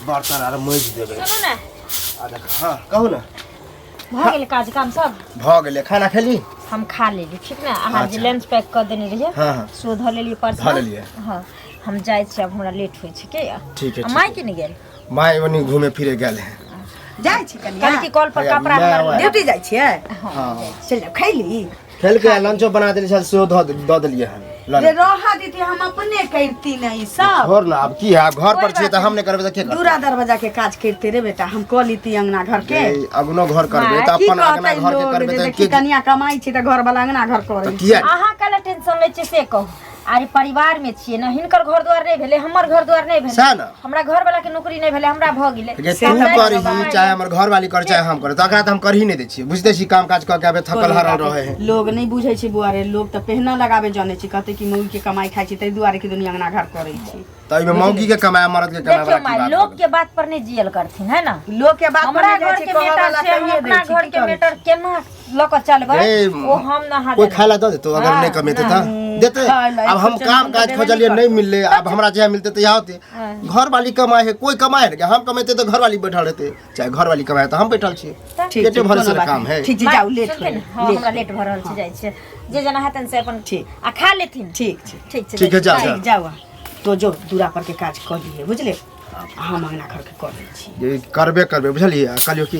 बर्तन आर मज देबे सुनू ना हां कहू ना भ गेल काज काम सब भ गेले खाना खेली हम खा लेली ठीक ना अहाँ जे लंच पैक कर देने रहिए हां सो ध लेली पर्स ध लेलिए हां हम जाय छी अब हमरा लेट होय छै के ठीक है माय के नहीं गेल माय ओनी घूमे फिरे गेल है जाय छी कनिया कल की कॉल पर कपड़ा हमर ड्यूटी जाय छियै हां चल जा खैली खेल के लंचो बना देली छल सेहो द देलिए हम रे रहा दीदी हम अपने करती नहीं सब छोड़ ना अब की है घर पर छी त हम नहीं करबे त के करबे दूरा दरवाजा के काज करते रे बेटा हम क लीती अंगना घर के अगनो घर करबे त अपन अंगना घर के करबे त की कनिया कमाई छी त घर वाला अंगना घर करे किया अहाँ कल टेंशन ले छी से कहू अरे परिवार में छिए ना हिनकर घर द्वार नहीं भेले हमर घर द्वार नहीं भेले ना हमरा घर वाला के नौकरी नहीं भेले हमरा भ गेले तू करही चाहे हमर घर वाली कर चाहे हम करे त अकरा त हम करही नहीं दे छी बुझते छी काम काज क के आबे थकल हरल रहे है लोग नहीं बुझै छी बुआरे लोग त पहना लगाबे जाने छी कहते कि मौगी के कमाई खाई छी तै दुआरे के दुनिया अंगना घर करे छी त इमे मौगी के कमाए मर्द के कमाए देखियो माय लोग के बात पर नहीं जियल करथिन है ना लोग के बात हमरा घर के मेटर से हम अपना घर के मेटर केना लक चलबे ओ हम ना कोई खाला द देतो अगर नहीं कमेते त देते अब हम काम काज खोजलिए नहीं मिलले अब हमरा जे मिलते त होते घर वाली कमाए है कोई कमाए है हम कमाते तो घर वाली बैठल रहते चाहे घर वाली कमाए तो हम बैठल छी पेटे भरे से काम है ठीक जाऊ लेट हमरा लेट भ रहल छी जाय छै जे जना हेतन से अपन ठीक आ खा लेथिन ठीक ठीक है जाओ तो जो दूरा पर के काज कर लिए बुझले हम अंगना घर के कर दै छी ये करबे बुझलिए कलियो की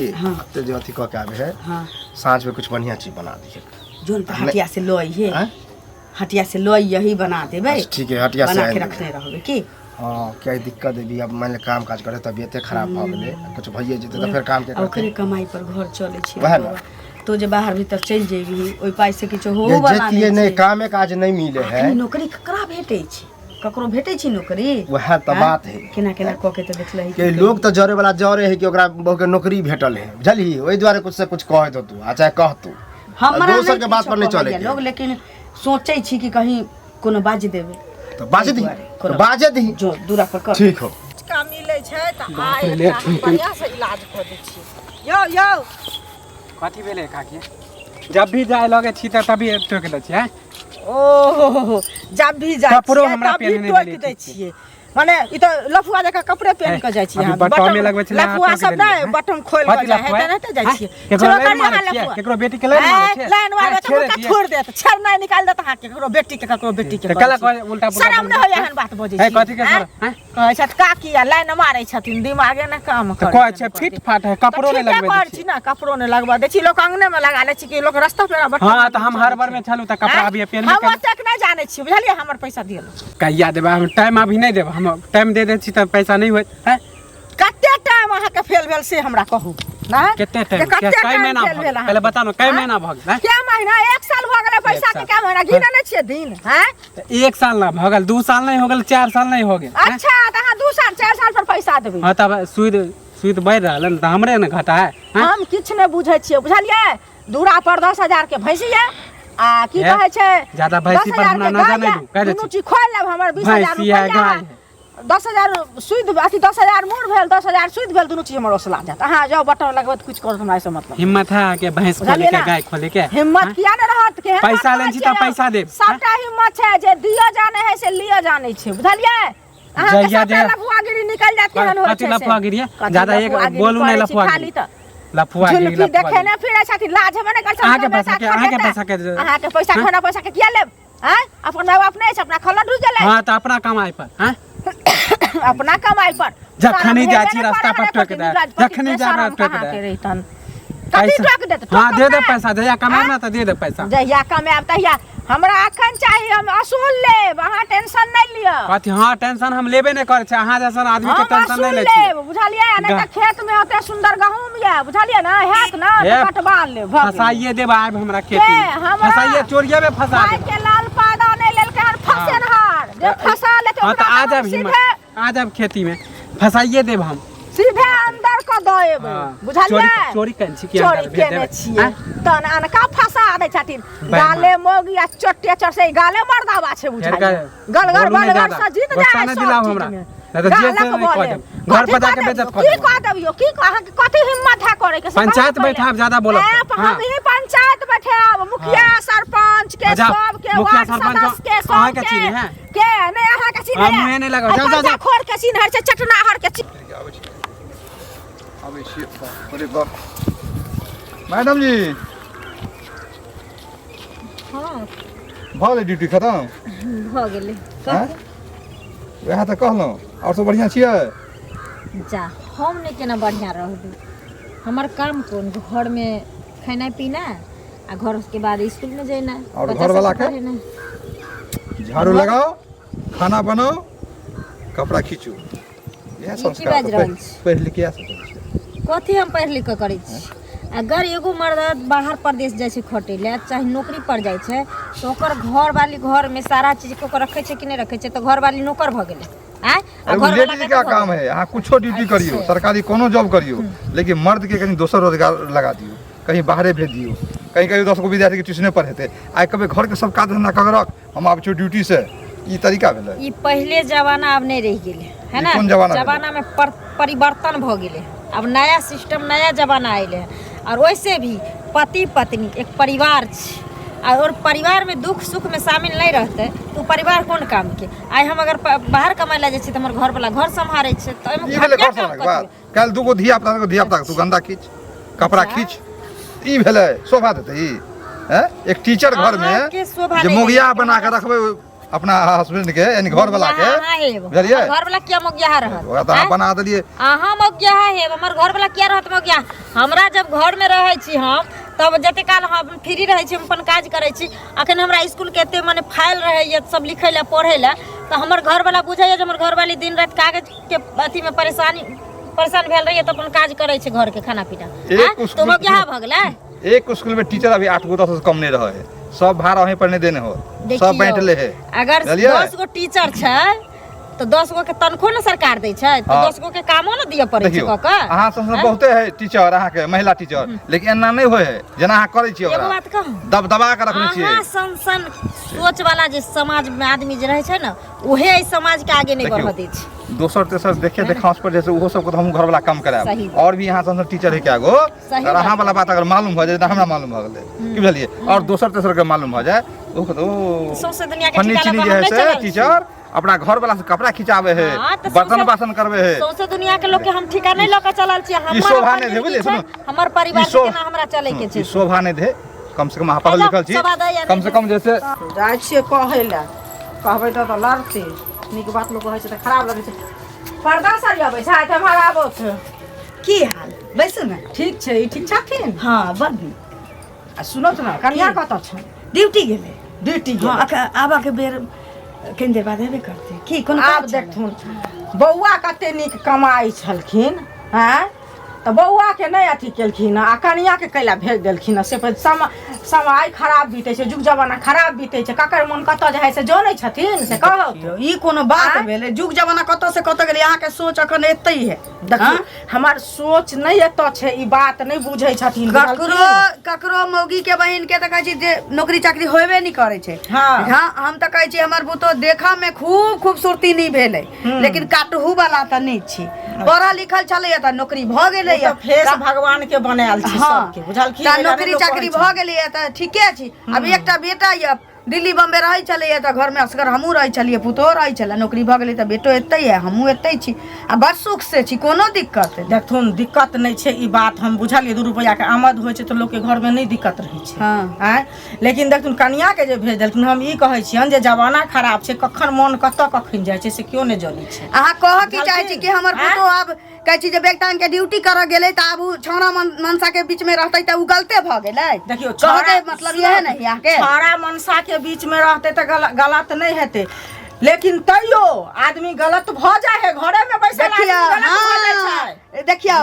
ते जे अथी क के आबे है हां साँझ में कुछ बढ़िया चीज बना दिए जोन हटिया से लई है हटिया से लई यही बना देबे ठीक है हटिया से बना के रखने रहबे की हां क्या दिक्कत है भी अब मान ले काम काज करे तबियत खराब भ गेले कुछ भइए जेते तो फिर काम के करते ओकरे कमाई पर घर चले छी वह ना तो जे बाहर भीतर चल जेबी ओइ पाई से किछो हो बना जेतिए नहीं कामे काज नहीं मिले है नौकरी ककरा भेटै छी ककरो भेटै छी नौकरी वह त बात है केना केना क के त देखलही के लोग त जरे वाला जरे है कि ओकरा बहु के नौकरी भेटल है बुझली ओइ द्वारे कुछ से कुछ कह दो तू आ चाहे कह तू हमरा दोसर के बात पर नहीं चले लोग लेकिन सोचै छी कि कहीं कोनो बाज देबे तो बाजे दी जो दूरा पर कर ठीक हो का मिलै छै त आइ बढ़िया से इलाज क दै छी यो कथी भेले काकी जब भी जाए लगे छी त तभी टोक दै छी हैं ओ जब भी जाय कपड़ो हमरा पहनने दै छियै माने ई त लफुआ जका कपड़े पहन के जाय छियै हम बटन में लगबै छै लफुआ सब नै बटन खोल के जाय है त नै त जाय छियै केकरो बेटी के लाइन मारै छै लाइन मारे त मुका छोड़ देत छर नै निकाल देत अहाँ के केकरो बेटी के केकरो बेटी के कला उल्टा पुल्टा शरम नै होय एहन बात बजै छी कथी के सर हैं कहै छत काकी लाइन मारै छथिन दिमागे न काम करे कहै छै फिट फाट है कपड़ो नै लगबै छी ना कपड़ो नै लगबा दै छी लोग अंगने में लगा लै छी कि लोग रास्ता पे बटन हां त हम हर बार में छलु त कपड़ा अभी पहन हम तक नै जानै छी बुझलियै हमर पैसा दियौ कहिया देबा हम टाइम अभी नहीं देब हम टाइम दे दे छी त पैसा नहीं होत हैं कते टाइम अहाँ के फेल भेल से हमरा कहू ना कते टाइम कई महीना पहले बता न कई महीना भ गेल क्या महीना 1 साल भ गेलै पैसा के क्या महीना गिने नै छियै दिन हैं 1 साल ना भ गेल 2 साल नहीं हो गेल 4 साल नहीं हो गेल अच्छा त अहाँ 2 साल 4 साल पर पैसा देबै हां तब सुद बढ़ रहल न त हमरे न घाटा है हम किछ नै बुझै छियै बुझलियै दूरा पर 10,000 के भैंसी है आ की कहै छै ज्यादा भैंसी पर हमरा न जानै दू कह दे दुनू चीज खोल लेब हमर 20,000 रुपया 10,000 सुद अथी 10,000 मूर भेल 10,000 सुद भेल दुनू चीज हमर ओसला जात अहाँ जाओ बटन लगबत कुछ कर हमरा से मतलब हिम्मत है के भैंस खोले के गाय खोले के हिम्मत किया न रहत के पैसा लेन छी त पैसा देब सबटा हिम्मत छै जे दियो जाने है से लियो जाने छै बुझलियै अहाँ के सबटा लफुआगिरी निकल जात केहन होय छै लफुआगिरी ज्यादा एक बोलू नै लफुआगिरी लफुआगिरी देखे न फिरे छथि लाज हेबे न कर अहाँ के पैसा के अहाँ के पैसा खोना पैसा के किया लेब हैं अपन माय बाप नै छै अपना खला ढुस गेलै हां त अपना कमाई पर हैं अपना कमाई पर जखनी जाइ छी रास्ता पर टोक दे जखनी जाबे टोक दे कथि टोक देत हां दे दे पैसा जया कमाब ना त दे दे पैसा जया कमाब तहिया हमरा अखन चाहिए हम असूल लेब अहाँ टेंशन नै लियो कथि हां टेंशन हम लेबे नै करे छै अहाँ जैसन आदमी के टेंशन नै ले छी बुझलियै नै त खेत में ओते सुंदर गहूम या बुझलियै ना हैत ना कटवा लेब फसाइए देब आब हमरा खेती फसाइए चोरिये में फसा भाई के लाल पादा नै लेल के फसेनहार जे फसा ले हां त आ जाब खेती में फसाइए देब हम सीधे अंदर क देब बुझलियै चोरी कन छी कि अंदर भेज देब छियै तन अनका फसा दै छथिन गाले मोगी आ चट्टे चरसे गाले मर्दावा छै बुझलियै गलगर बलगर से जीत जाय न दिलाओ हमरा त जे से नहीं कह देब घर पर जाके बेइज्जत कर की कह देबियो की अहाँ के कथि हिम्मत है करे के पंचायत बैठाब ज्यादा बोलब हम ही पंचायत बैठाब मुखिया सरपंच के सब के मुखिया वार्ड सरपंच सदस्य के अहाँ सब के चीनी है के नहीं अहाँ के चीनी हम मुँहे नहीं लगाओ जा जा खोर के चीनी हर चटना हर के अबे शिट अरे बाप मैडम जी हां भऽ गेलै ड्यूटी खत्म भ गेलै वएह तऽ कहलहुँ और सब बढ़िया छियै जा हम नहीं केना बढ़िया रहबे हमर काम कोन घर में खाना पीना आ घर के बाद स्कूल में जाना और घर वाला के झाड़ू लगाओ खाना बनाओ कपड़ा खींचू यह संस्कार पढ़ लिख कथी हम पढ़ लिख के करै छी अगर एगो मर्द बाहर प्रदेश जाय छै खटे ले चाहे नौकरी पर जाय छै तो ओकर घर वाली घर में सारा चीज को रखे छै कि नहीं रखे छै तो घर वाली नौकर भ गेलै लेडीज का काम है अहाँ कुछो ड्यूटी करियो सरकारी कोनो जॉब करियो लेकिन मर्द के कहीं दोसर रोजगार लगा दियो कहीं बाहरे भेज दियो कहीं कहीं 10 गो विद्यार्थी के ट्यूशने पढ़ेते आइ कभी घर के सब काज धंधा करक हम आब छी ड्यूटी से ई तरीका भेलै ई पहले जमाना अब नहीं रह गेलै है ना जमाना में परिवर्तन भ गेलै अब नया सिस्टम नया जमाना आइले और वैसे भी पति पत्नी एक परिवार छै और परिवार में दुख सुख में शामिल नहीं रहते तो परिवार कौन काम के आई हम अगर बाहर कमाए ला जाय छी त हमर घर वाला घर संभारे छै त एमे ई भेलै घर संभारे के बात काल दूगो धिया पुता तू गंदा खींच कपड़ा खींच ई भेलै शोभा देते ई हैं एक टीचर घर में जे मोगिया बना के रखबे अपना हस्बैंड के यानी घर वाला के बुझलिए घर वाला क्या मोगिया रहत ओकरा त अहाँ बना देलिए अहाँ मोगिया है हमर घर वाला क्या रहत मोगिया हमरा जब घर में रहै छी हम तब जते काल हम फ्री रहै छी हम अपन काज करै छी अखन हमरा स्कूल के एते माने फाइल रहै ये सब लिखै ला पढ़ै ला त हमर घर वाला बुझै जे हमर घर वाली दिन रात कागज के अथी में परेशान भेल रही त अपन काज करै छै घर के खाना पीना तो मोगिया भ गेलै एक स्कूल में टीचर अभी 8 गो 10 से कम नहीं रहे है सब भाड़ा वहीं पर नहीं देने हो सब बांटले है अगर 10 गो टीचर छै तो 10 गो के तनखो न सरकार दै छै तो 10 गो के कामो न दिय पड़ै छै क के अहाँ सब बहुते है टीचर अहाँ के महिला टीचर लेकिन एना नहीं होय है जेना अहाँ करै छी ओकरा एगो बात कहू दबा के रखने छी अहाँ संसन सोच वाला जे समाज में आदमी जे रहै छै न ओहे ई समाज के आगे नहीं बढ़ दै छै दोसर तेसर देखे देखांस पर जैसे ओहो सब को हम घर वाला काम करायब और भी यहाँ संसद टीचर है क्या गो और अहाँ वाला बात अगर मालूम हो जाए तो हमरा मालूम हो गेलै की बुझलिए और दोसर तेसर के मालूम हो जाए ओ सौंसे दुनिया के फन्नी चीनी जे है टीचर अपना घर वाला से कपड़ा खिंचावे है बर्तन बासन करवे है सौंसे दुनिया के लोग के हम ठिकाना नहीं लेके चलल छी ई शोभा नहीं दे बुझलिए सुनो हमर परिवार के केना हमरा चले के छै ई शोभा नहीं दे कम से कम अहाँ पढ़ल लिखल छी कम से कम जैसे जाय छियै कहैला कहबै त लड़ते नीक बात लोग कहै छै त खराब लगै छै पर्दा साड़ी आबै छै त हमरा आबो छै की हाल बैसु न ठीक छै ई ठीक छथिन हां बड्डी आ सुनो त न कनिया कत छ ड्यूटी गेलै हां आबा के बेर कनि देर बाद हेबे करते की कोन आब देखथुन बौआ कते नीक कमाई छलखिन हैं त बौआ के नहीं अथी केलखिन आ कनिया के कैला भेज देलखिन से समय खराब बीते छै जुग जमाना खराब बीते छै ककर मन कत जे है से जानै छथिन से कहो ई कोनो बात भेलै जुग जमाना कत से कत गेलै अहाँ के सोच अखन एतै है देखियो हमर सोच नहीं एत छै ई बात नहीं बुझै छथिन ककरो मौगी के बहिन के त कहै छी जे नौकरी चाकरी होबे नहीं करे छै हां हम त कहै छी हमर बुतो देखा में खूब खूबसूरती नहीं भेलै लेकिन काटहू वाला त नहीं छी पढ़ा लिखल छलै त नौकरी भ गेलै फेस भगवान के बनायल छै सबके बुझलखिन त नौकरी चाकरी भ गेलै त ठीके छी अब एकटा बेटा य दिल्ली बम्बे रहै छलै त घर में असगर हमहू रहै छलिए पुतो रहै छलै नौकरी भ गेलै त बेटो एतै है हमहू एतै छी आ बड़ सुख से छी कोनो दिक्कत देखथुन दिक्कत नहीं छै ई बात हम बुझलिए 2 रुपया के आमद होय छै त लोग के घर में नहीं दिक्कत रहै छै हां लेकिन देखथुन कन्या के जे भेज देलखिन हम ई कहै छियन जे जमाना खराब छै कखन मन कखन जाय छै से क्यों नहीं जानै छै अहाँ कह की चाहै छी कि हमर पुतो आब कहै छी जे बेगतान के ड्यूटी कर गेलै त आब छौरा मनसा के बीच में रहतै त उ गलते भ गेलै देखियो कहै मतलब यह नहीं यहाँ के छौरा मनसा के बीच में रहते तो गलत नहीं हेते लेकिन तैयो आदमी गलत भ जाए है घरे में बैठल देखियो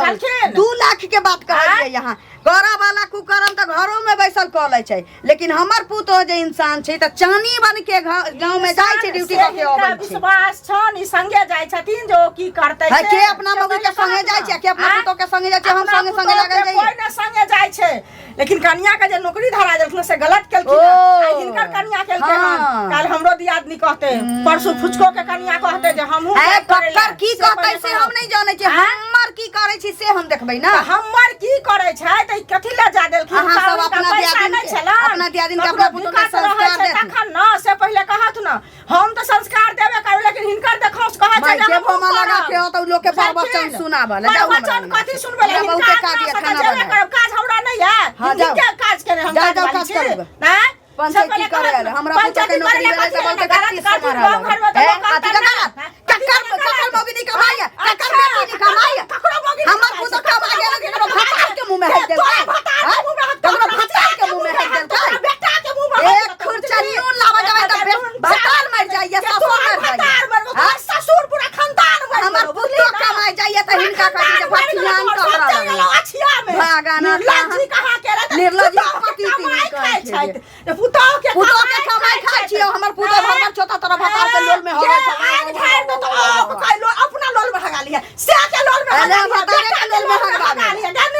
2 लाख के बात कहलिए यहाँ गौरा वाला कुकर्म त घरों में बैसल क लै छै लेकिन हमर पुतो जे इंसान छै त चानी बन के गांव में जाय छै ड्यूटी क के अबै छै विश्वास छन ई संगे जाय छथिन जो की करतै है के अपना मौगी के संगे जाय छै के अपना पुतो के संगे जाय छै हम संगे संगे लागल जाय कोई न संगे जाय छै लेकिन कन्या के जे नौकरी धरा देलखिन से गलत केलखिन आ हिनकर कन्या केलकै हन काल हमरो दियादनी कहते परसो फुचको के कन्या कहते जे हमहू कक्कर की कहतै से हम नहीं जानै छी हमर की करै छी से हम देखबै ना। हमर की करे छै त कथि ला जा देलखिन? अहाँ सब अपना दियादिन के अपना पुतोह के संस्कार देत तखन न से पहिले कहत न हम त संस्कार देबे कर लेकिन हिनकर देखौस कहै छै के भोमा लगा के हो त लोग के प्रवचन सुनाबल जाऊ प्रवचन कथि सुनबे ले? बहुत का दिया खाना बना काज हमरा नहीं है। क्या काज करे हम? जाओ काज करब ना पंचायती करे हमरा पुतोह के नौकरी देले त बहुत का चीज समारा है। अथि ककर मौगी नहीं कमाई है, ककर बेटी नहीं कमाई है। हमर पुतोह कमा गेल केकरो भत्ता के मुंह में हेल देल केकरो भत्ता के मुंह में हेल देल बेटा के मुंह में एक खुरचा नून लावा जावे त भतार मर जाइए, ससुर मर जाइए। ससुर पूरा खानदान मर हमर पुतोह कमाई जाइए त हिनका कहि जे भतियान टकरा अछिया में भागाना निर्लज्जी कहा के रे? निर्लज्जी पति तीन खाय कहै छै त पुतोह के कमाई खाइ छियै। हमर पुतोह भर छोटा तरह भतार के लोल में होवे अपना लोल में हगा लिया से के लोल में अरे भतारे के लोल में हगावे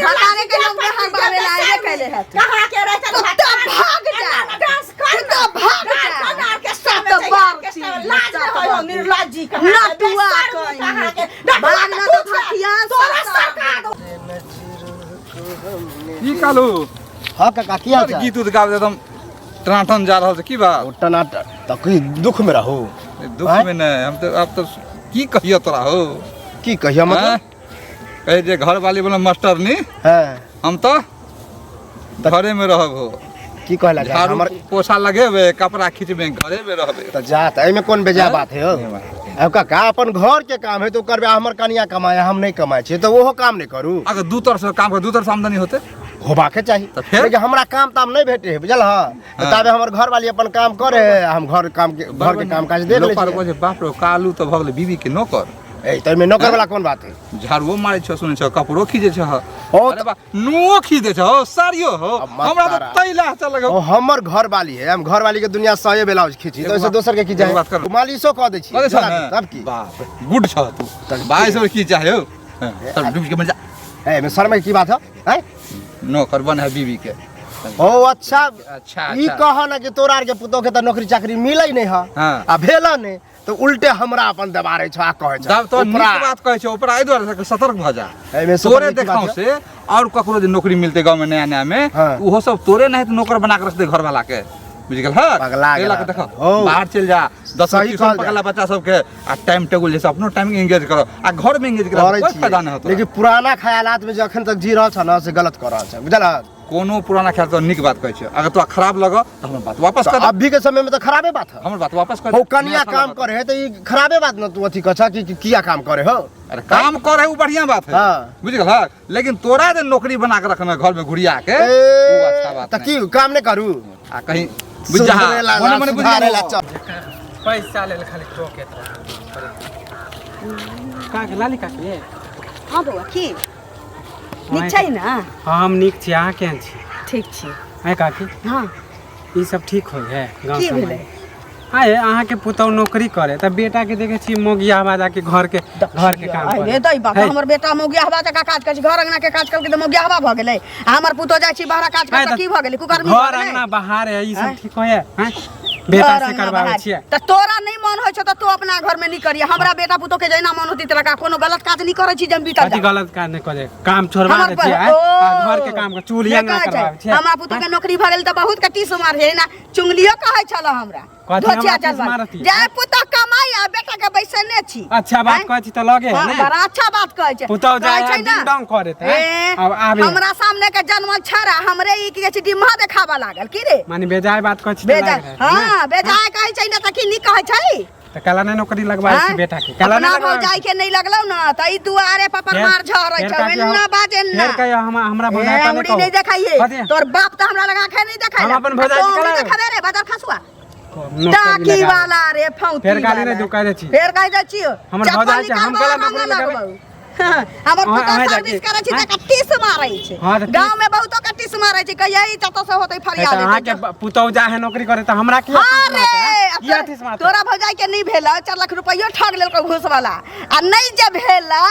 भतारे के लोल में हगावे लाए कहले है कहा के रे? तो भाग जा डांस कर तो भाग जा ऑर्केस्ट्रा में जाइए लाज हो निर्लज्जी कहा नटुआ कहीं भागना तो हथिया सरकार की कालू हाँ काका की हाल चाल? गीत उत गाबे एकदम टनाटन जा रहल छै की बात? टनाटन तो कोई दुख में रहो। दुख में नहीं हम तो अब तो की कहियो तोरा हो की कहिया मतलब? कहे जे घर वाली बोले मास्टर नी हैं हम तो घरे में रहब हो। की कहला जा झाड़ू हमर पोछा लगेबे कपड़ा खींचबे घरे में रहबे। तो जात एमे कौन बेजा बात है हो? अब काका अपन घर के काम है तो करबे। हमर कनिया कमाए हम नहीं कमाए छे तो ओहो काम नहीं करू। अगर दू तरह से काम कर दू तरह से आमदनी होते होबाके चाहिए तो फिर? लेकिन हमरा काम ताम नहीं भेटे है बुझल है। ताबे हमर घर वाली अपन काम करे है, हम घर के काम काज देख ले लोग पार बोले बाप रे कालू तो भगले बीबी के नौकर। ए त में नौकर वाला कौन बात है? झाड़ुओ मारे छ सुने छ कपड़ो खींचे छ ओ अरे बा नुओ खींचे छ हो साड़ियो हो अब मत हमरा तो तारा। तैला चल लगे ओ हमर घर वाली है। हम घर वाली के दुनिया सहे ब्लाउज खींची तो ऐसे दोसर के की जाए? एगो बात कर। मालिशो कह दे छी अरे छ तब की बाप रे, गुड छ तू 22 की चाहे हो सब डूब के मर जा। ए में शर्म की बात है? हैं? नौकर बन है बीबी के। ओ अच्छा अच्छा ई कह ना कि तोरा आर के पुतो के त नौकरी चाकरी मिलै नहीं है हाँ। आ भेला नहीं तो उल्टे हमरा अपन दबारे छ आ कहे छ जब तो नीक बात कहे छ ऊपर आई द्वारा से सतर्क भ जा। एमे तोरे देखाव से और ककरो जे नौकरी मिलते गांव में नया नया में हाँ। उहो सब तोरे नहीं तो नौकर बना के रखते घर वाला के बुझ गेल है पगला गेला। के देखो हो। बाहर चल जा 10 सही ट्यूशन कहल जा। पकड़ला बच्चा सब के आ टाइम टेबल जैसे अपनो टाइम एंगेज करो आ घर में एंगेज करो कोई फायदा नहीं होता। लेकिन पुराना ख्यालात में जखन तक जी रहल छ ना से गलत कर रहल छ बुझल है? कोनो पुराना ख्याल तो निक बात कहै छै अगर तोरा खराब लगा तो हमर बात वापस कर अभी के समय में तो खराबे बात है। हमर बात वापस कर हो कनिया काम करे है तो ई खराबे बात न तू अथी कछा कि किया काम करे हो? अरे काम कर है वो बढ़िया बात है हाँ। बुझ गेल है लेकिन तोरा जे नौकरी बना के रखना घर में घुरिया के वो अच्छा बात त नहीं। की काम नहीं करू? आ कहीं बुझ जा सुधरेला मने मने बुझ सुधारेला जा चल। पैसा ले खाली टोके का के लाली का के हां बउआ की नीक छै ना? हम नीक छी अहाँ केहन छी? ठीक छी। आय काकी हां ई सब ठीक हो है गांव की समाज भेलै? आए अहाँ के पुतौ नौकरी करे त बेटा के देखे छी मोगिया बाजा के घर के काम अरे करे दई बाप है। हमर बेटा मोगिया हवा तक काज कर घर अंगना के काज करके त मोगिया हवा भ गेलै। हमर पुतो जाय छी बाहर काज आय कर त की भ गेलै? कुकर में घर अंगना बाहर है ई सब ठीक है हैं बेटा से करवावे छियै त तोरा नहीं मन होय छ त तू अपना घर में नहीं करिए। हमरा बेटा पुतो के जैना मन होती तोरा का कोनो गलत काज नहीं करे छी जम बीता कथी गलत काज नहीं करे काम छोड़वा दे छियै आ घर के काम के चूल्ही अंगना करवावे छियै हमरा पुतो के नौकरी भ गेल त बहुत कटी सुमार है ना चुंगलियो कहै छल हमरा कथी हमरा टीस मारती? जाय पुतो कमाई आ बेटा के बैसने छी। अच्छा बात हैं? कहै छी त लगे है हाँ, ने बड़ा अच्छा बात कहै छै। पुतौ जाय कहै छै दिन ना, डाउन करे त ए, अब आबे हमरा सामने के जन्म छरा हमरे ई के डिम्हा देखावा लागल की रे? माने बेजाय बात कहै छी त बेजा लागे है, हां बेजाय कहै छै ना त की नी कहै छै? त कला ने नौकरी लगवाए छी हैं? बेटा के कला ने अपना लगवाए भौजाई के नहीं लगलौ ना त ई दुआरे पपर फेर- मार झरै फेर छै काकी हम- ना बाजे ना। फेर कहियो हमरा भौजाई ए, का उंगली नहीं देखाइए कथी? तोर बाप त हमरा लगा के नहीं देखाइला। हम अपन भौजाई के तो उंगली कला- देखाबे रे बाजार खसुआ नौकरी टाकी लगा वाला रे फौती फेर गाली वाला। नहीं दू कहै छी फेर कह दै छियो हमर चप्पल भौजाई छै, हम निकाल कला बाहर नौकरी ना लगाबै? लगबौ। हमर अहाँ- पुतो अहाँ सर्विस जाके- करे छी हैं? त कट्टीस मारै छै। हाँ, त गांव में बहुतो कट्टीस मारै छै कहिया ई चतो से होतै फरियाद। अहाँ के पुतौ जा है नौकरी करे त हमरा की किया ठिस मारत तोरा भौजाई के नहीं भेला 4 लाख रुपया ठग लेलको घूस वाला आ नहीं जे भेला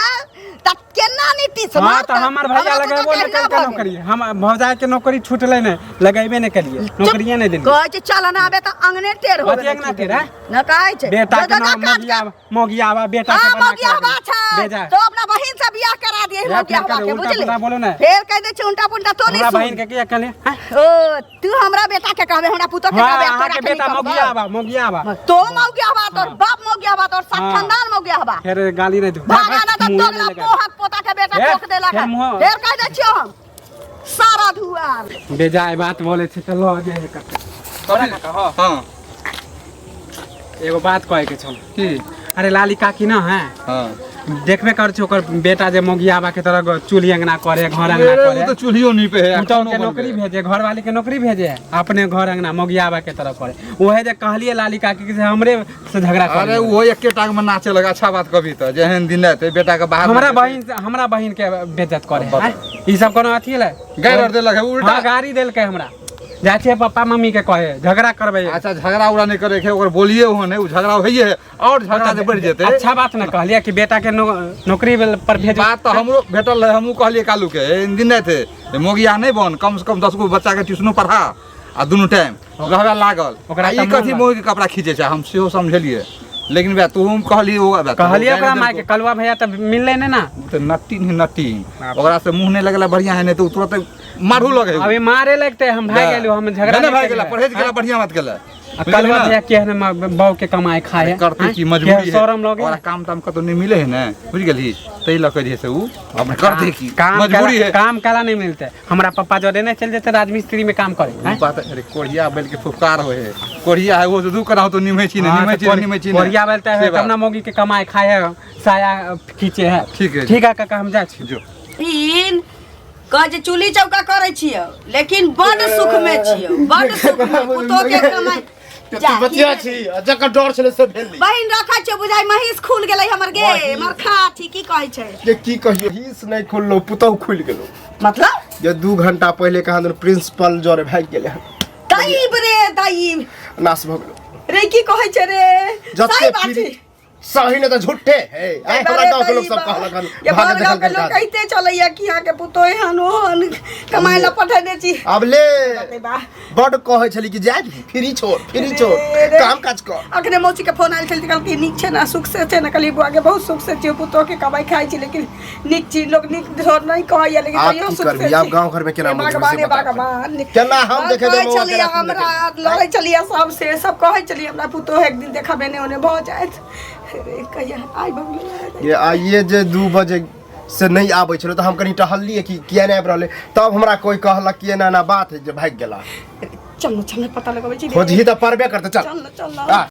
त केना नहीं टीस हां मारत? त हमर भैया लगेबो नहीं कर के नौकरी हम भौजाई के नौकरी छूटले नहीं लगेबे नहीं करिए नौकरिये नहीं देनी कहै छै चल ना आबे त अंगने टेढ़ हो कथी अंगना टेढ़ है? न कहै छै बेटा के जो नाम काज कर। मोगियावा बेटा के हाँ, बना मोगियावा के छै। बेजा तो अपना बहिन से बियाह करा दिए या मौगिया फिर हवा करे, के उल्टा बुझले पुल्टा बोलो ना। फिर कह दे छी उल्टा पुल्टा तो हमरा बहन नहीं के किया कहले हैं? ओ तू हमरा बेटा के कहबे हमरा पुतो के कहबे हां के बेटा मौगिया बा तो मौगिया हवा तोर बाप मौगिया हवा तोर हाँ। खानदान मौगिया हवा फिर गाली नहीं दो भागा ना तो तोगला पोहक पोता के बेटा फिर- ठोक देला फिर मुँह- फिर कह दे छियो हम सारा धुआं बेजाय बात बोले छे तो लो जे करते हां एगो बात कहे के छल की अरे लाली काकी ना है हां देखबे कर छो ओकर बेटा जे मोगियाबा के तरह चूल्ही अंगना करे घर अंगना वो करे तो चूल्हियो नहीं पे है तो के नौकरी भेजे घर वाली के नौकरी भेजे अपने घर अंगना मोगियाबा के तरह करे ओहे जे कहलिए लाली काकी के से हमरे से झगड़ा कर अरे वो एके टांग में नाचे लगा अच्छा बात कभी तो जेहन दिन रहते बेटा के बाहर हमरा बहिन के बेइज्जत करे हैं ई सब कोनो अथी ले गाड़ी दे लगे उल्टा हां गाड़ी देल के हमरा जाय छे पापा मम्मी के कहे झगड़ा करबे अच्छा झगड़ा उड़ा नहीं करे ओकर बोलिए हो नहीं झगड़ा होइए है और झगड़ा से बढ़ जेते अच्छा बात न कहलिए कि बेटा के नौकरी पर भेज बात तो हमरो भेटल रहे हमहू कहलिए कालू के इन दिन नहीं थे मोगिया नहीं बन कम से कम 10 गो बच्चा के ट्यूशनो पढ़ा आ दोनों टाइम रहबे लागल ओकरा ई कथी मोगी के कपड़ा खींचे छै हम सेहो समझलिए लेकिन बे तू हम कहली वो कहलिए ओकरा माय के कलवा भैया त मिलले ने ना तो नट्टी ओकरा से मुंह नहीं लगला बढ़िया है नहीं तो तुरंत मारू लगे अभी मारे लगते हम भाग गेलो हम झगड़ा नहीं भाग गेला परहेज गेला बढ़िया मत गेला कलवा भैया के ने बाऊ के कमाए खाए करते की मजबूरी है शरम लगे और काम ताम कतो नहीं मिले है ना बुझ गेली तई लके जे से उ अब करते की मजबूरी है काम काला नहीं मिलते हमरा पापा जो देने चल जेते राजमिस्त्री में काम करे बात अरे कोढ़िया बैल के फुफकार होए है कोढ़िया है वो तो दू कराओ तो निमे छी कोरिया बोलते है अपना मोगी के कमाए खाए है साया खींचे है ठीक है काका हम जा छी जो तीन कह जे चूल्ही चौका करे छियो लेकिन बड सुख में छियो बड सुख में पुतो के कमाई बतिया छी जकर डर छले से भेल बहिन रखा छै बुझाई महिष खुल गेलै हमर गे मरखा छी की कहै छै ये की कहियो हिस नहीं खुललो पुतौ खुल गेलो मतलब ये 2 घंटा पहले कहां प्रिंसिपल जोरे भाग गेले दाईब रे दाईब नाश भ गेलो रे की कहै छै रे सही बात छै सही ने तो झूठे है आई हमरा गांव के लोग सब कहलकन भाग देखल के लोग कहते चलैया कि यहां के पुतो हन कमाई ला पठाने छी अब ले बड कहै छली कि जाय फ्री छोड़ काम काज कर अखने मौसी के फोन आइल छल त कहल कि नीक छै ना सुख से छै ना कहली बुआ के बहुत सुख से छै पुतो के कमाई खाइ छी लेकिन नीक चीज लोग नीक छोड़ नहीं कहैया लेकिन तइयो सुख से आप गांव घर में केना भगवान केना हम देखे देबो चलिए हमरा लड़ै चलिए सब से सब कहै चलिए हमरा पुतो एक दिन देखाबे ने ओने भ जायत कहिया आई बगल ये आइए जे 2 बजे से नहीं आबै छलो तो हम कनी टहललिए कि किया नहीं आब रहले तब हमरा कोई कहलक कि एना बात है जे भाग गेला चल पता लगाबै छी खोजही त परबे करते चल